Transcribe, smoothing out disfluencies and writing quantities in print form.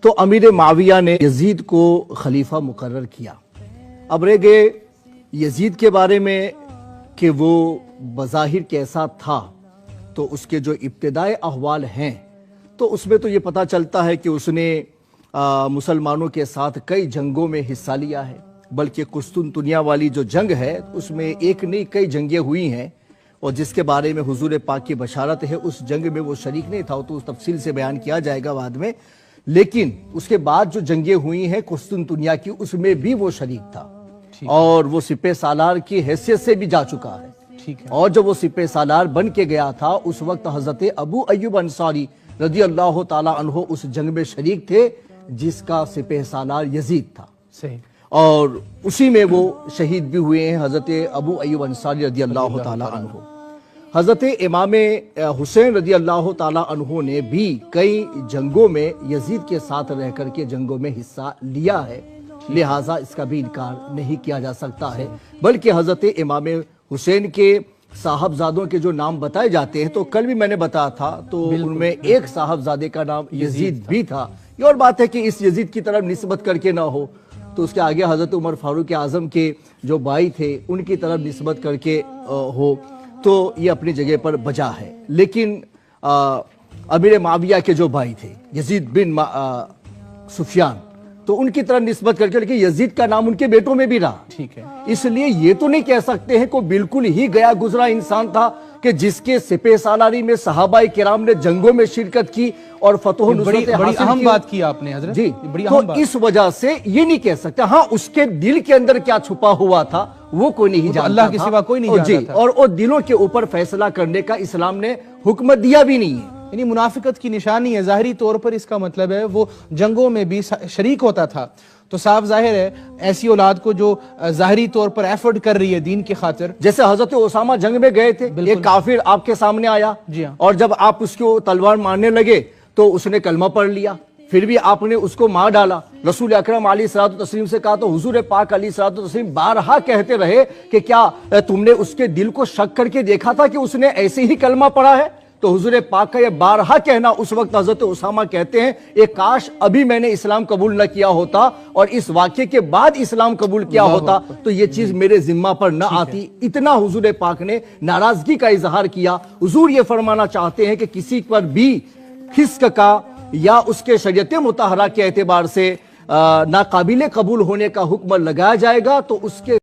تو امیر معاویہ نے یزید کو خلیفہ مقرر کیا۔ اب رہ گئے یزید کے بارے میں کہ وہ بظاہر کیسا تھا، تو اس کے جو ابتدائی احوال ہیں تو اس میں تو یہ پتہ چلتا ہے کہ اس نے مسلمانوں کے ساتھ کئی جنگوں میں حصہ لیا ہے، بلکہ قسطنطنیہ والی جو جنگ ہے اس میں ایک نہیں کئی جنگیں ہوئی ہیں، اور جس کے بارے میں حضور پاک کی بشارت ہے اس جنگ میں وہ شریک نہیں تھا، تو اس تفصیل سے بیان کیا جائے گا بعد میں۔ لیکن اس کے بعد جو جنگیں ہوئی ہیں قسطنطنیہ کی، اس میں بھی وہ شریک تھا اور وہ سپہ سالار کی حیثیت سے بھی جا چکا ہے۔ اور جب وہ سپہ سالار بن کے گیا تھا اس وقت حضرت ابو ایوب انصاری رضی اللہ تعالی عنہ اس جنگ میں شریک تھے جس کا سپہ سالار یزید تھا، اور اسی میں وہ شہید بھی ہوئے ہیں حضرت ابو ایوب انصاری رضی اللہ تعالی عنہ۔ حضرت امام حسین رضی اللہ تعالی عنہ نے بھی کئی جنگوں میں یزید کے ساتھ رہ کر کے جنگوں میں حصہ لیا ہے، لہٰذا اس کا بھی انکار نہیں کیا جا سکتا ہے۔ بلکہ حضرت امام حسین کے صاحبزادوں کے جو نام بتائے جاتے ہیں تو کل بھی میں نے بتایا تھا، تو ان میں ایک صاحبزادے کا نام یزید بھی تھا۔ یہ اور بات ہے کہ اس یزید کی طرف نسبت کر کے نہ ہو تو اس کے آگے حضرت عمر فاروق اعظم کے جو بھائی تھے ان کی طرف نسبت کر کے ہو تو یہ اپنی جگہ پر بجا ہے۔ لیکن امیر معاویہ کے جو بھائی تھے یزید بن سفیان، تو ان کی طرف نسبت کر کے، لیکن یزید کا نام ان کے بیٹوں میں بھی رہا۔ اس لیے یہ تو نہیں کہہ سکتے ہیں کہ بالکل ہی گیا گزرا انسان تھا کہ جس کے سپہ سالاری میں صحابہ کرام نے جنگوں میں شرکت کی اور فتح و نصرت حاصل کی۔ بڑی اہم بات کی آپ نے حضرت، جی، تو اس وجہ سے یہ نہیں کہہ سکتے۔ ہاں، اس کے دل کے اندر کیا چھپا ہوا تھا وہ کوئی نہیں جانتا، اللہ کے سوا کوئی نہیں جانتا تھا، اور دلوں کے اوپر فیصلہ کرنے کا اسلام نے حکم دیا بھی نہیں ہے۔ یعنی منافقت کی نشانی ہے ظاہری طور پر، اس کا مطلب ہے وہ جنگوں میں بھی شریک ہوتا تھا۔ تو صاف ظاہر ہے ایسی اولاد کو جو ظاہری طور پر ایفرٹ کر رہی ہے دین کی خاطر، جیسے حضرت اسامہ جنگ میں گئے تھے، ایک کافر آپ کے سامنے آیا اور جب آپ اس کو تلوار مارنے لگے تو اس نے کلمہ پڑھ لیا، پھر بھی آپ نے اس کو مار ڈالا۔ رسول اکرم علیہ الصلوۃ والتسلیم سے کہا تو حضور پاک علیہ الصلوۃ والتسلیم بارہا کہتے رہے کہ کیا تم نے اس کے دل کو شک کر کے دیکھا تھا کہ اس نے ایسے ہی کلمہ پڑھا ہے؟ تو حضور پاک کا یہ بارہا کہنا، اس وقت حضرت اسامہ کہتے ہیں ایک کاش ابھی میں نے اسلام قبول نہ کیا ہوتا اور اس واقعے کے بعد اسلام قبول کیا ہوتا تو یہ چیز میرے ذمہ پر نہ آتی۔ اتنا حضور پاک نے ناراضگی کا اظہار کیا۔ حضور یہ فرمانا چاہتے ہیں کہ کسی پر بھی فسق کا یا اس کے شریعت مطہرہ کے اعتبار سے ناقابل قبول ہونے کا حکم لگایا جائے گا تو اس کے